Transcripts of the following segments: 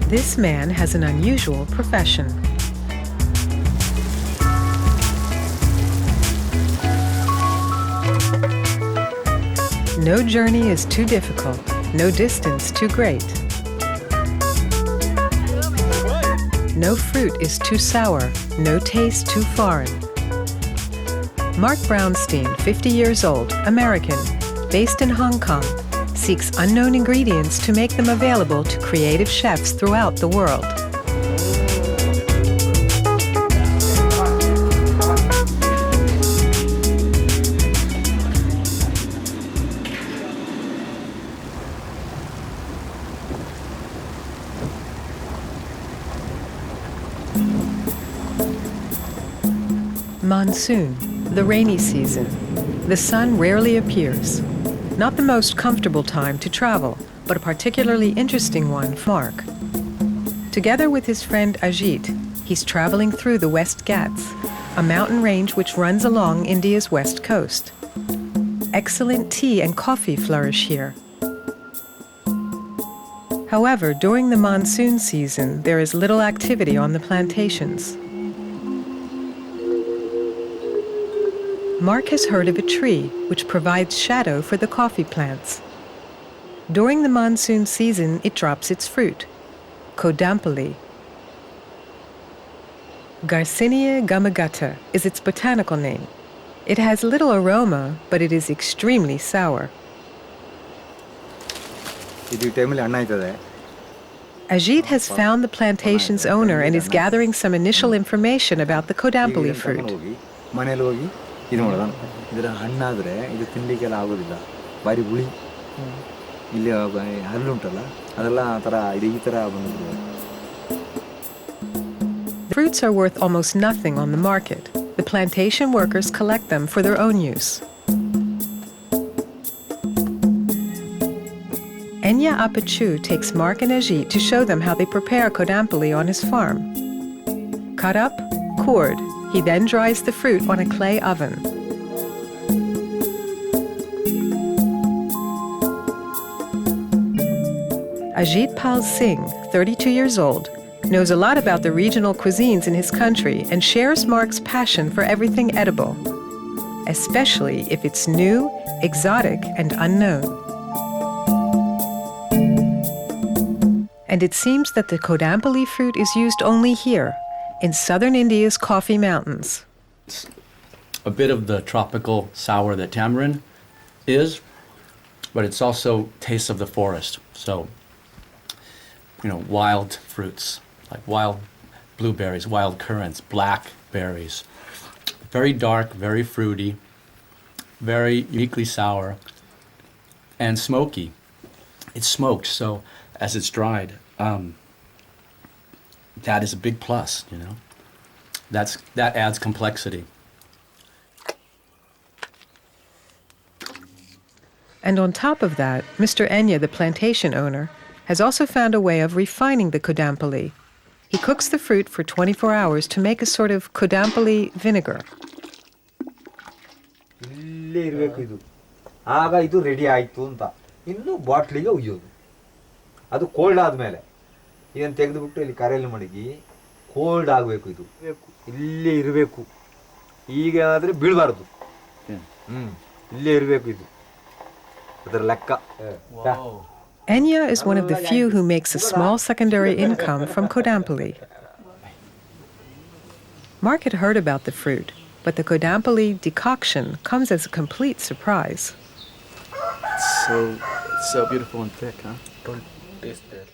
This man has an unusual profession. No journey is too difficult, no distance too great. No fruit is too sour, no taste too foreign. Mark Brownstein, 50 years old, American, based in Hong Kong, seeks unknown ingredients to make them available to creative chefs throughout the world. Monsoon, the rainy season. The sun rarely appears. Not the most comfortable time to travel, but a particularly interesting one for Mark. Together with his friend Ajit, he's traveling through the West Ghats, a mountain range which runs along India's west coast. Excellent tea and coffee flourish here. However, during the monsoon season, there is little activity on the plantations. Mark has heard of a tree which provides shadow for the coffee plants. During the monsoon season, it drops its fruit, Kodampali. Garcinia gumagata is its botanical name. It has little aroma, but it is extremely sour. Ajit has found the plantation's owner and is gathering some initial information about the Kodampali fruit. ಇದು ನೋಡೋಣ ಇದರ ಹಣ್ಣಾದರೆ ಇದು ತಿನ್ನಲಿಕ್ಕೆಲ್ಲ ಆಗೋದಿಲ್ಲ ಭಾರಿ ಹುಳಿ ಇಲ್ಲಿ ಹಲ್ಲುಂಟಲ್ಲ ಅದೆಲ್ಲ ಆ ಥರ ಇದು ಈ ಥರ ಬಂದಿದೆ. Fruits are worth almost nothing on the market. The plantation workers collect them for their own use. Enya Apachu takes Mark and Ajit to show them how they prepare Kodampali on his farm. Cut up, cored. He then dries the fruit on a clay oven. Ajit Pal Singh, 32 years old, knows a lot about the regional cuisines in his country and shares Mark's passion for everything edible, especially if it's new, exotic, and unknown. And it seems that the Kodampali fruit is used only here, in southern India's coffee mountains. It's a bit of the tropical sour that tamarind is, but it's also tastes of the forest. So, wild fruits, like wild blueberries, wild currants, blackberries. Very dark, very fruity, very uniquely sour, and smoky. It's smoked, so as it's dried, that is a big plus, That adds complexity. And on top of that, Mr. Enya, the plantation owner, has also found a way of refining the Kodampali. He cooks the fruit for 24 hours to make a sort of Kodampali vinegar. ಇಲ್ಲೇ ಇರಬೇಕು ಇದು ಆಗ ಇದು ready ಆಯಿತು ಅಂತ ಇನ್ನು ಬಾಟ್ಲಿಗೆ ಉಯ್ಯೋದು ಅದು cold ಆದಮೇಲೆ ಇದನ್ನು ತೆಗೆದುಬಿಟ್ಟು ಇಲ್ಲಿ ಕರೆಯಲ್ಲಿ ಮಡಗಿ ಕೋಲ್ಡ್ ಆಗಬೇಕು ಇದು ಇಲ್ಲೇ ಇರಬೇಕು ಈಗ ಆದರೆ ಬೀಳಬಾರ್ದು ಇಲ್ಲೇ ಇರಬೇಕು ಇದು ಅದರ ಲೆಕ್ಕ. Enya is one of the few who makes a small secondary income from Kodampali. Mark had heard about the fruit, but the Kodampali decoction comes as a complete surprise. It's so beautiful and thick, huh? Don't taste it.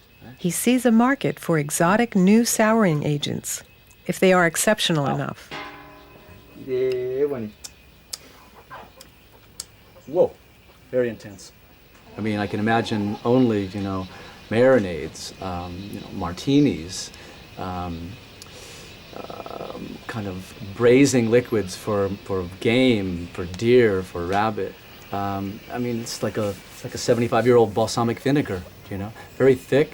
He sees a market for exotic new souring agents, if they are exceptional enough. Whoa, very intense. I mean, I can imagine only, marinades, martinis, kind of braising liquids for game, for deer, for rabbit. I mean, it's like a 75-year-old balsamic vinegar, very thick,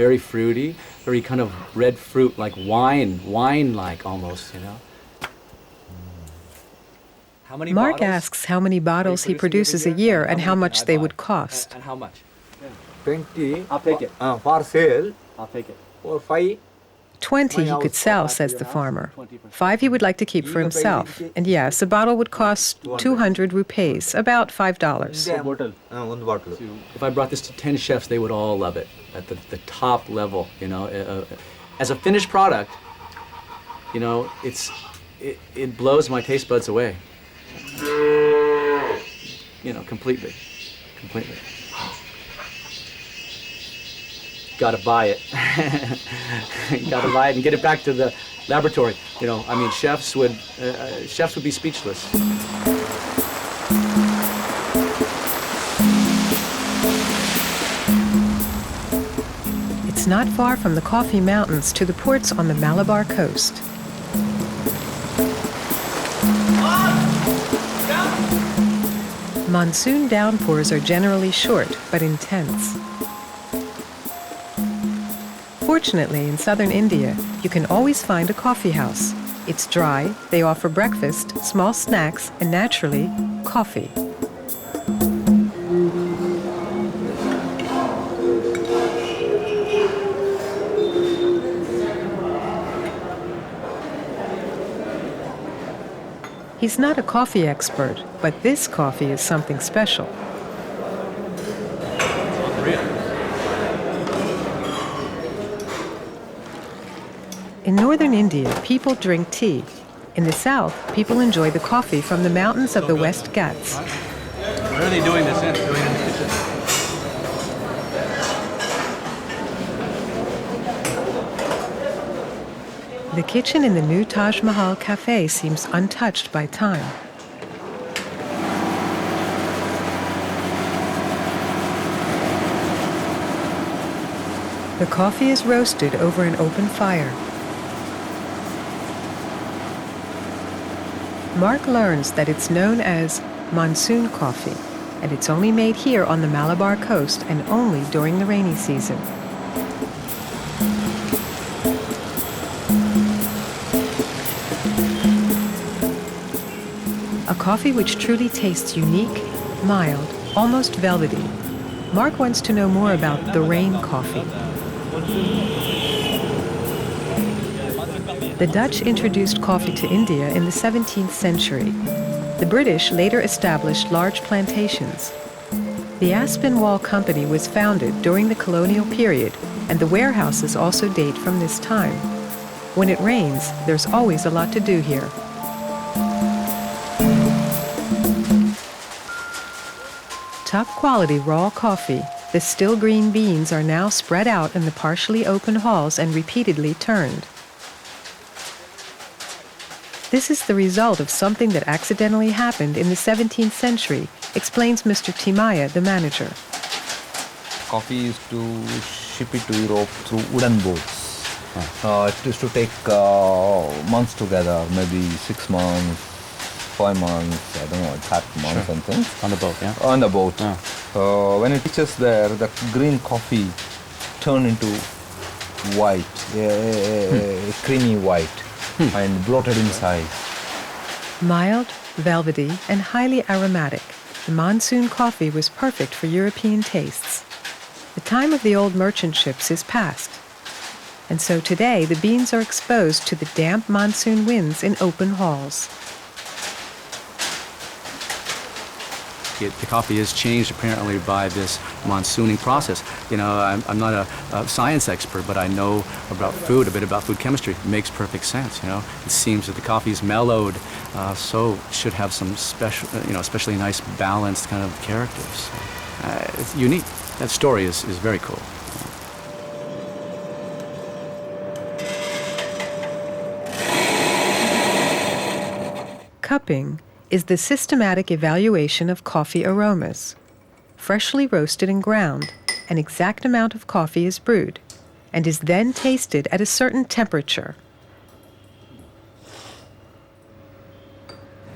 very fruity, very kind of red fruit, like wine-like almost, Mark asks how many bottles he produces a year and how much they would cost. And how much? 20. I'll take it. For sale. I'll take it. or 5. 20 he could sell, says the farmer. 5 he would like to keep for himself. And yes, a bottle would cost 200 rupees, about $5. One bottle. If I brought this to 10 chefs, they would all love it at the top level, you know. As a finished product, you know, it blows my taste buds away. You know, completely. Gotta buy it. Gotta buy it and get it back to the laboratory. You know, I mean, chefs would be speechless. It's not far from the coffee mountains to the ports on the Malabar coast. Monsoon downpours are generally short but intense. Fortunately, in southern India, you can always find a coffee house. It's dry, they offer breakfast, small snacks, and naturally, coffee. He's not a coffee expert, but this coffee is something special. In northern India, people drink tea. In the south, people enjoy the coffee from the mountains of the West Ghats. Where are they doing this in? Doing it in the kitchen. The kitchen in the new Taj Mahal cafe seems untouched by time. The coffee is roasted over an open fire. Mark learns that it's known as monsoon coffee, and it's only made here on the Malabar coast and only during the rainy season. A coffee which truly tastes unique, mild, almost velvety. Mark wants to know more about the rain coffee. The Dutch introduced coffee to India in the 17th century. The British later established large plantations. The Aspinwall Company was founded during the colonial period, and the warehouses also date from this time. When it rains, there's always a lot to do here. Top quality raw coffee, the still green beans are now spread out in the partially open halls and repeatedly turned. This is the result of something that accidentally happened in the 17th century, explains Mr. Timaya, the manager. Coffee used to ship it to Europe through wooden boats. It used to take months together, maybe 6 months, 5 months, I don't know, exact months and things. On the boat, yeah? On the boat. Yeah. When it reaches there, the green coffee turn into white, creamy white. And bloated inside. Mild, velvety, and highly aromatic, the monsoon coffee was perfect for European tastes. The time of the old merchant ships is past. And so today, the beans are exposed to the damp monsoon winds in open halls. The coffee is changed apparently by this monsooning process. You know, I'm not a science expert, but I know about food, a bit about food chemistry. It makes perfect sense, you know. It seems that the coffee is mellowed, so it should have some special, you know, especially nice balanced kind of characters. It's unique. That story is very cool. Cupping is the systematic evaluation of coffee aromas. Freshly roasted and ground, an exact amount of coffee is brewed and is then tasted at a certain temperature.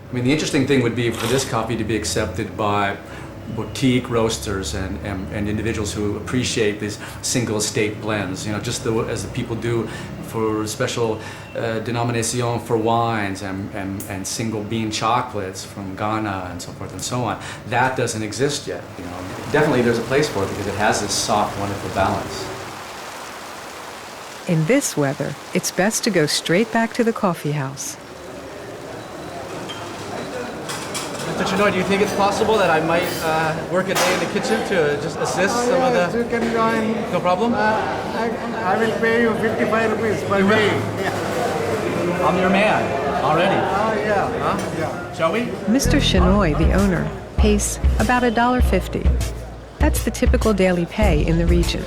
I mean, the interesting thing would be for this coffee to be accepted by boutique roasters and individuals who appreciate these single estate blends, you know, just as the people do for special denomination for wines and single bean chocolates from Ghana and so forth and so on. That doesn't exist yet, you know. Definitely there's a place for it because it has this soft, wonderful balance. In this weather, it's best to go straight back to the coffee house. Mr. Chinoy, do you think it's possible that I might work a day in the kitchen to just assist some of the... You can join. No problem? I will pay you 55 rupees per day. Yeah. I'm your man already. Yeah. Huh? Yeah. Shall we? Mr. Shinoy, the owner, pays about $1.50. That's the typical daily pay in the region.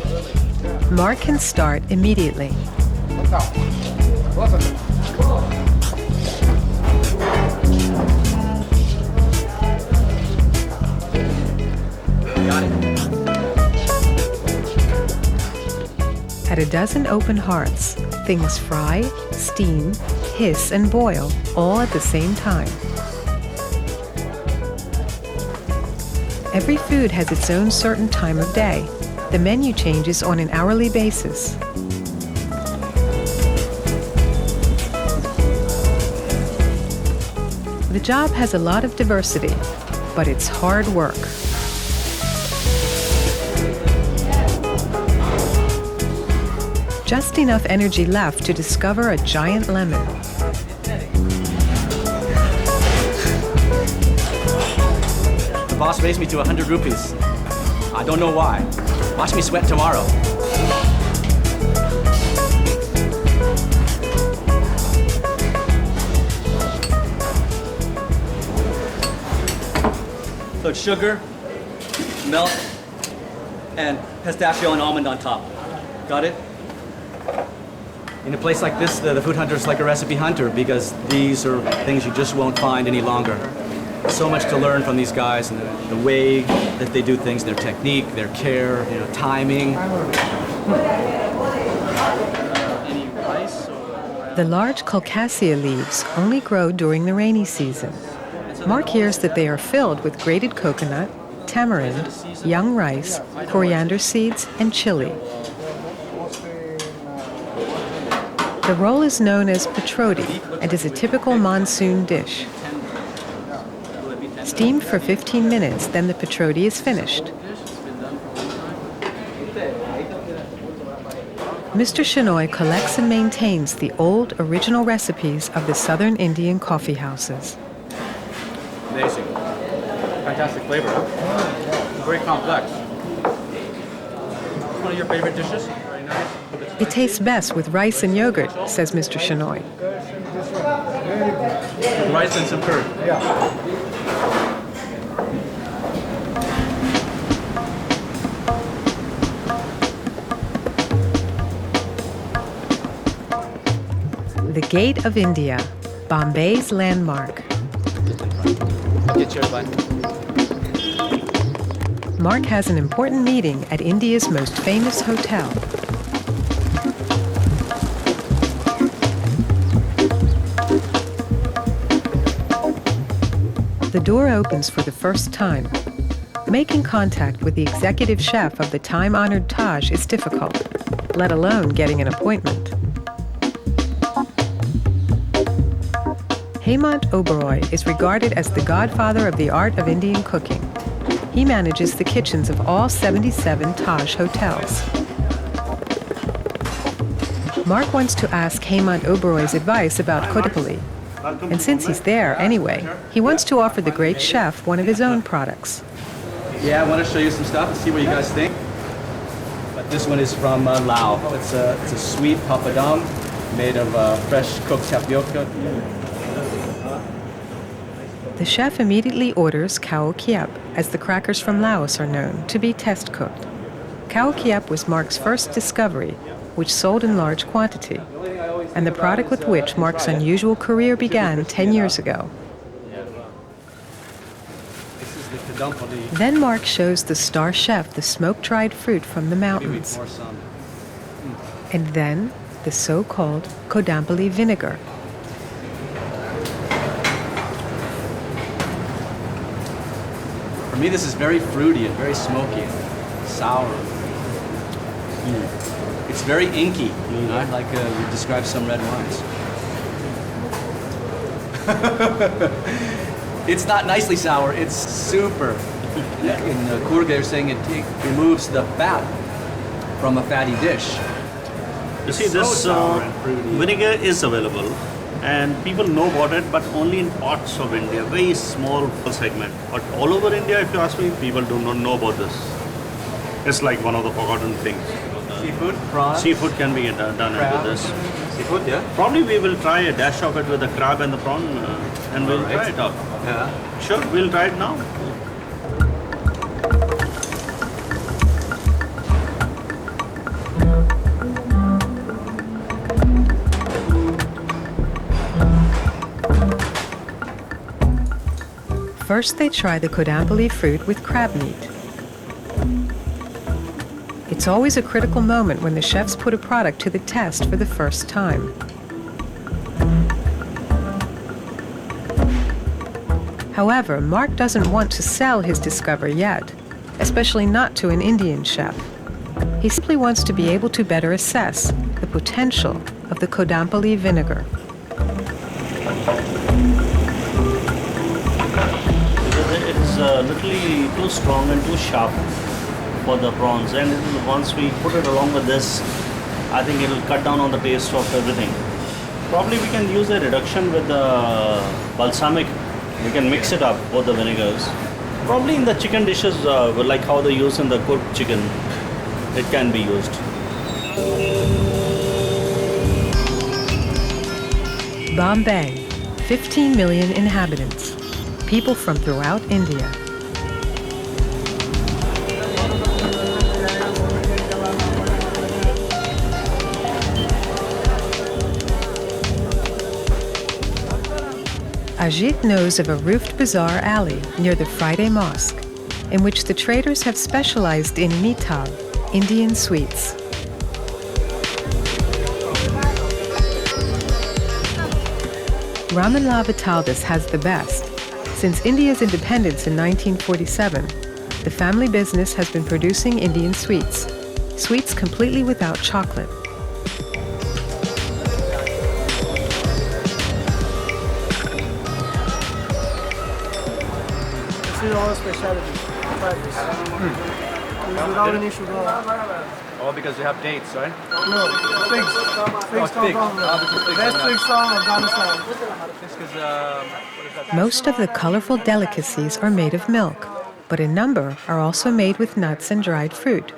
Mark can start immediately. Got it. At a dozen open hearths, things fry, steam, hiss, and boil all at the same time. Every food has its own certain time of day. The menu changes on an hourly basis. The job has a lot of diversity, but it's hard work. Just enough energy left to discover a giant lemon. The boss raised me to 100 rupees. I don't know why. Watch me sweat tomorrow. So it's sugar, milk, and pistachio and almond on top. Got it? In a place like this, the food hunter is like a recipe hunter because these are things you just won't find any longer. So much to learn from these guys and the way that they do things, their technique, their care, timing. Any rice? The large caucasia leaves only grow during the rainy season. Mark hears that they are filled with grated coconut, tamarind, young rice, coriander seeds, and chili. The roll is known as patroti and is a typical monsoon dish. Steamed for 15 minutes, then the patroti is finished. Mr. Shinoy collects and maintains the old original recipes of the southern Indian coffee houses. Amazing. Fantastic flavor, huh? Very complex. One of your favorite dishes? Very nice. It tastes best with rice and yogurt, says Mr. Shinoy. With rice and some curd. The Gate of India, Bombay's landmark. Get your bun. Mark has an important meeting at India's most famous hotel. The door opens for the first time. Making contact with the executive chef of the time-honored Taj is difficult, let alone getting an appointment. Hemant Oberoi is regarded as the godfather of the art of Indian cooking. He manages the kitchens of all 77 Taj hotels. Mark wants to ask Hemant Oberoi's advice about Kotapalli. And since he's there anyway, he wants to offer the great chef one of his own products. Yeah, I want to show you some stuff and see what you guys think. But this one is from Lao. It's a sweet papadum made of fresh cooked tapioca. The chef immediately orders khao kiap, as the crackers from Laos are known, to be test-cooked. Khao kiap was Mark's first discovery, which sold in large quantity, and the product with which Mark's unusual career began 10 years ago. Then Mark shows the star chef the smoke-dried fruit from the mountains, and then the so-called Kodampally vinegar. For me, this is very fruity and very smoky, sour. It's very inky, like you described some red wines. It's not nicely sour, it's super. In Kurga, they're saying it removes the fat from a fatty dish. You see, this vinegar is available, and people know about it, but only in parts of India, very small segment. But all over India, if you ask me, people do not know about this. It's like one of the forgotten things. Seafood, prawns. Seafood can be done into this. Seafood, yeah. Probably we will try a dash of it with the crab and the prawn, and we'll try it out. Yeah. Sure, we'll try it now. First, they try the Kodampally fruit with crab meat. It's always a critical moment when the chefs put a product to the test for the first time. However, Mark doesn't want to sell his discovery yet, especially not to an Indian chef. He simply wants to be able to better assess the potential of the Kodampally vinegar. It's literally too strong and too sharp for the prawns, and once we put it along with this, I think it will cut down on the taste of everything. Probably we can use a reduction with the balsamic. We can mix it up, both the vinegars. Probably in the chicken dishes, like how they use in the cooked chicken, it can be used. Bombay, 15 million inhabitants, people from throughout India. Ajit knows of a roofed bazaar alley near the Friday Mosque, in which the traders have specialized in mithal, Indian sweets. Ramanla Vitaldis has the best. Since India's independence in 1947, the family business has been producing Indian sweets, sweets completely without chocolate. This is our specialty. Try this. Without any sugar. Oh, because you have dates, right? No, figs. Figs come from best figs from Afghanistan. Most of the colorful delicacies are made of milk, but a number are also made with nuts and dried fruit.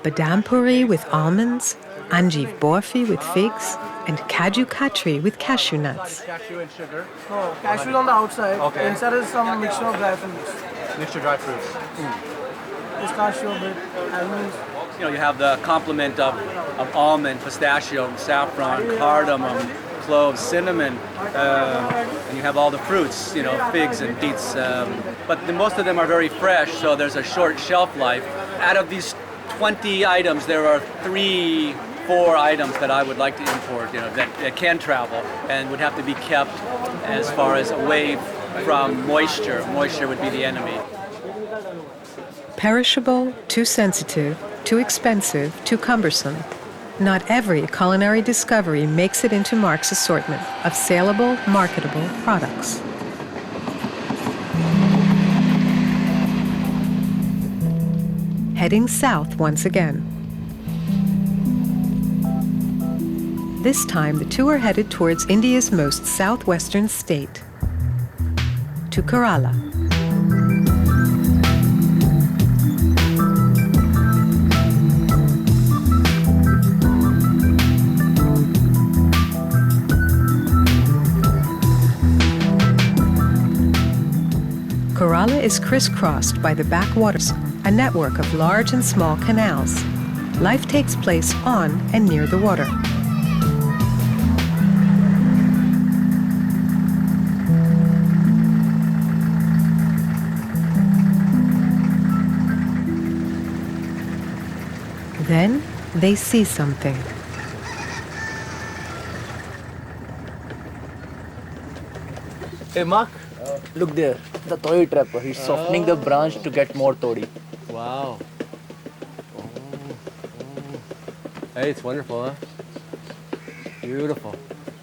Badam puri with almonds, anjeev borfi with figs, and kaju katri with cashew nuts. Cashew and sugar. No, cashew on the outside. Okay. Inside is some mixture of dry fruits. Mixture dry fruits. Pistachio, bit, almonds. You know, you have the complement of almond, pistachio, saffron, cardamom, cloves, cinnamon, and you have all the fruits, you know, figs and dates. But most of them are very fresh, so there's a short shelf life. Out of these 20 items, there are 3-4 items that I would like to import, you know, that can travel and would have to be kept as far as away from moisture. Moisture would be the enemy. Perishable, too sensitive, too expensive, too cumbersome. Not every culinary discovery makes it into Mark's assortment of saleable, marketable products. Heading south once again. This time, the two are headed towards India's most southwestern state, to Kerala. Kerala is crisscrossed by the backwaters, a network of large and small canals. Life takes place on and near the water. Then they see something. Hey Mark, look there, the toddy trapper. He's softening the branch to get more toddy. Wow. Hey, it's wonderful, huh? Beautiful.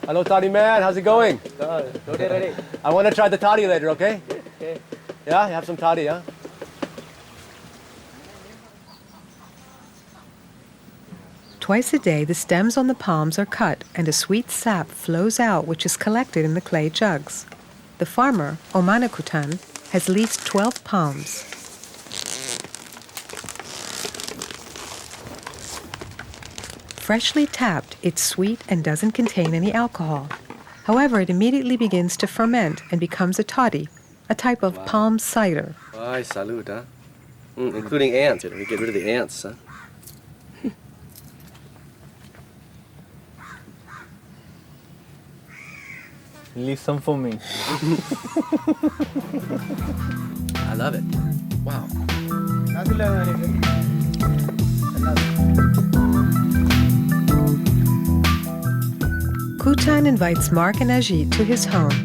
Hello, toddy man. How's it going? Toddy ready? I want to try the toddy later, okay? Okay. Yeah, you have some toddy, huh? Twice a day, the stems on the palms are cut and a sweet sap flows out, which is collected in the clay jugs. The farmer, Omana Kutan, has leased 12 palms. Freshly tapped, it's sweet and doesn't contain any alcohol. However, it immediately begins to ferment and becomes a toddy, a type of palm cider. Ay, salud, huh? Including ants. We get rid of the ants, huh? Leave some for me. I love it. Wow. Kutan invites Mark and Ajit to his home.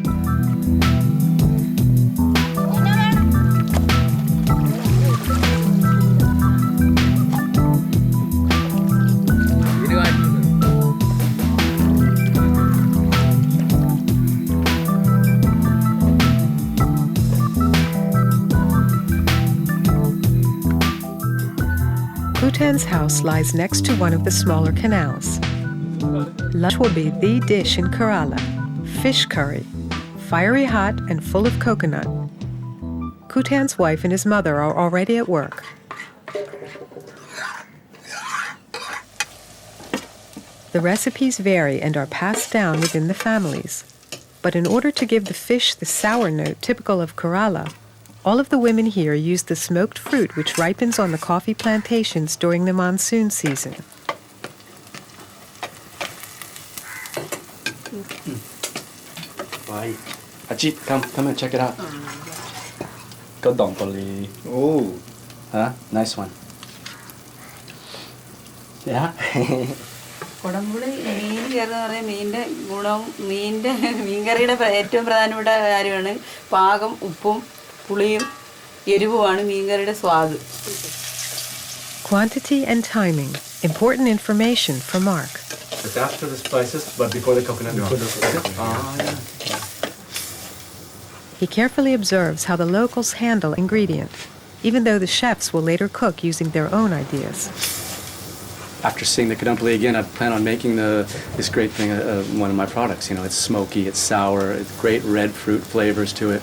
Kutan's house lies next to one of the smaller canals. Lunch will be the dish in Kerala, fish curry, fiery hot and full of coconut. Kutan's wife and his mother are already at work. The recipes vary and are passed down within the families. But in order to give the fish the sour note typical of Kerala, all of the women here use the smoked fruit which ripens on the coffee plantations during the monsoon season. Bye. Ajit, come and check it out. Kodompoli. Oh. Huh? Nice one. Yeah? കുടംപുളി മീൻ കയറുന്ന പറഞ്ഞാൽ മീനിൻ്റെ ഗുണം മീൻകറിയുടെ ഏറ്റവും പ്രധാനപ്പെട്ട കാര്യമാണ് പാകം ഉപ്പും പുളിയും എരിവുമാണ് മീൻകറിയുടെ സ്വാദ്. Quantity and timing, important information for Mark. It's after the spices, but before the coconut. He carefully observes how the locals handle ingredient, even though the chefs will later cook using their own ideas. After seeing the kadumpali again, I plan on making this great thing one of my products. You know, it's smoky, it's sour, it's great red fruit flavors to it.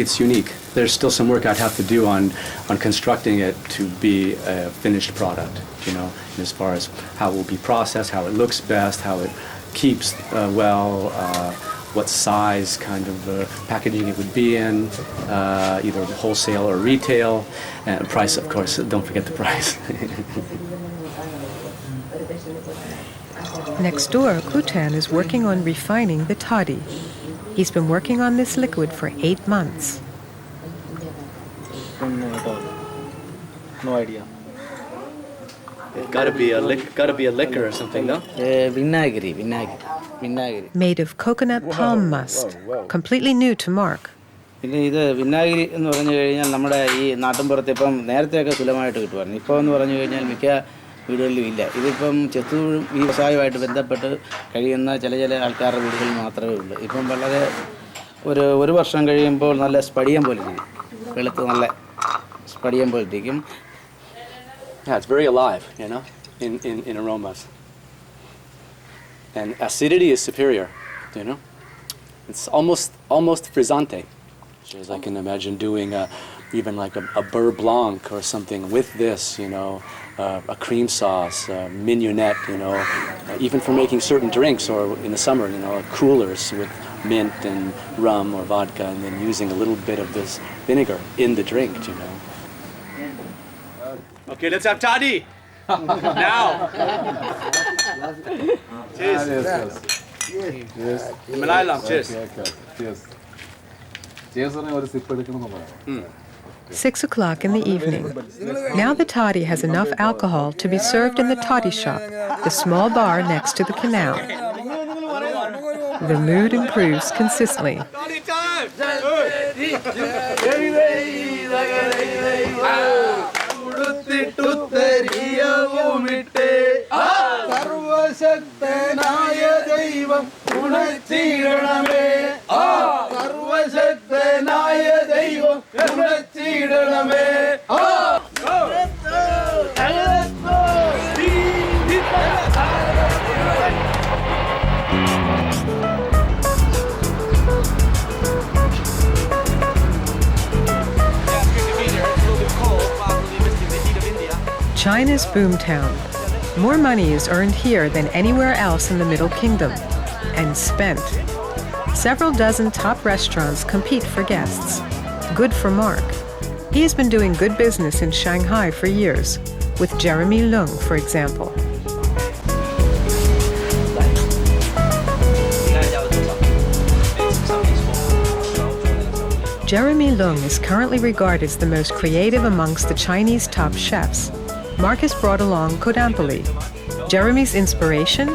It's unique. There's still some work I'd have to do on constructing it to be a finished product, you know, as far as how it will be processed, how it looks best, how it keeps well, what size kind of packaging it would be in, either wholesale or retail, and price, of course, don't forget the price. Next door, Kutan is working on refining the toddy. He's been working on this liquid for 8 months. Don't know at all. No idea. It's gotta be a liquor or something, no? Vinagre. Made of coconut palm must, completely new to Mark. പിന്നെ ഇത് വിനാഗിരി എന്ന് പറഞ്ഞു കഴിഞ്ഞാൽ നമ്മുടെ ഈ നാട്ടിൻപുറത്ത് ഇപ്പം നേരത്തെയൊക്കെ സുലഭമായിട്ട് കിട്ടുമായിരുന്നു. ഇപ്പോൾ എന്ന് പറഞ്ഞു കഴിഞ്ഞാൽ മിക്ക വീടുകളിലും ഇല്ല. ഇതിപ്പം ചെത്തു വ്യവസായമായിട്ട് ബന്ധപ്പെട്ട് കഴിയുന്ന ചില ആൾക്കാരുടെ വീടുകളിൽ മാത്രമേ ഉള്ളൂ. ഇപ്പം വളരെ ഒരു വർഷം കഴിയുമ്പോൾ നല്ല സ്പടിയം പോലെ ഇരിക്കും, വെളുത്ത് നല്ല സ്പടിയം പോലെ ഇരിക്കും. Yeah, it's very alive, you know, in aromas. And acidity is superior, you know. It's almost frizzante. As I can imagine doing even like a beurre blanc or something with this, you know, a cream sauce, mignonette, you know, even for making certain drinks, or in the summer, you know, coolers with mint and rum or vodka, and then using a little bit of this vinegar in the drink, you know. Okay, let's have toddy now. Cheers. Yes. Malayalam, cheers. Cheers. Cheers. 6 o'clock in the evening. Now the toddy has enough alcohol to be served in the toddy shop, the small bar next to the canal. The mood improves consistently. Toddy time! സർവശക്തനായ ദൈവം ഉണർത്തിയിടണമേ, സർവശക്തനായ ദൈവം ഉണർത്തിയിടണമേ. Go! China's boomtown. More money is earned here than anywhere else in the Middle Kingdom, and spent. Several dozen top restaurants compete for guests. Good for Mark. He has been doing good business in Shanghai for years, with Jeremy Lung, for example. Jeremy Lung is currently regarded as the most creative amongst the Chinese top chefs. Mark has brought along kodampali. Jeremy's inspiration?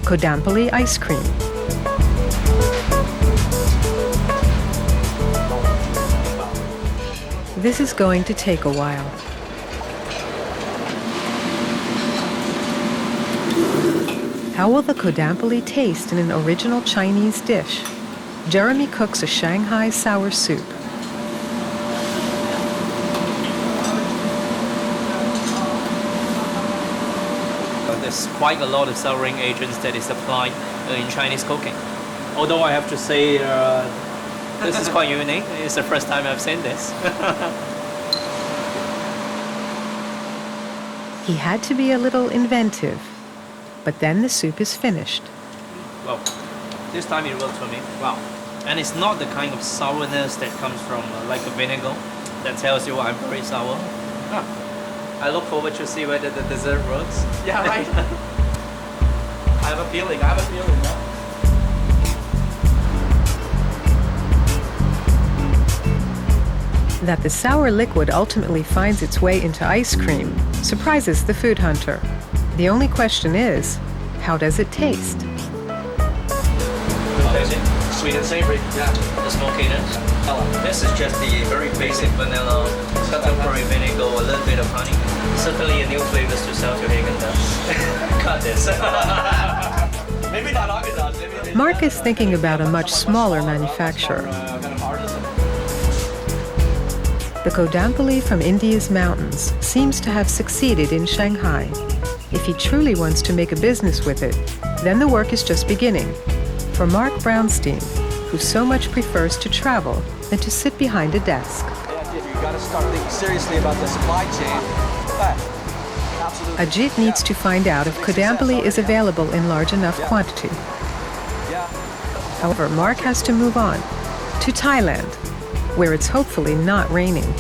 Kodampali ice cream. This is going to take a while. How will the kodampali taste in an original Chinese dish? Jeremy cooks a Shanghai sour soup. There's quite a lot of souring agents that is applied in Chinese cooking. Although I have to say, this is quite unique. It's the first time I've seen this. He had to be a little inventive, but then the soup is finished. Well, this time it works for me. Wow. And it's not the kind of sourness that comes from like a vinegar that tells you I'm very sour. Huh. I look forward to see whether the dessert works. Yeah, right. I have a feeling. No? That the sour liquid ultimately finds its way into ice cream surprises the food hunter. The only question is, how does it taste? Sweet and savory. Yeah. The smokiness. This is just the very basic vanilla, contemporary vinegar, a little bit of honey. Certainly a new flavors to sell to Haagen-Dazs. Cut this. Maybe not Haagen-Dazs. Mark is thinking about a much smaller manufacturer. The kodampali from India's mountains seems to have succeeded in Shanghai. If he truly wants to make a business with it, then the work is just beginning. For Mark Brownstein, who so much prefers to travel than to sit behind a desk. You gotta start thinking seriously about the supply chain. Ajit needs to find out if kodampali is available in large enough quantity. However, Mark has to move on to Thailand, where it's hopefully not raining.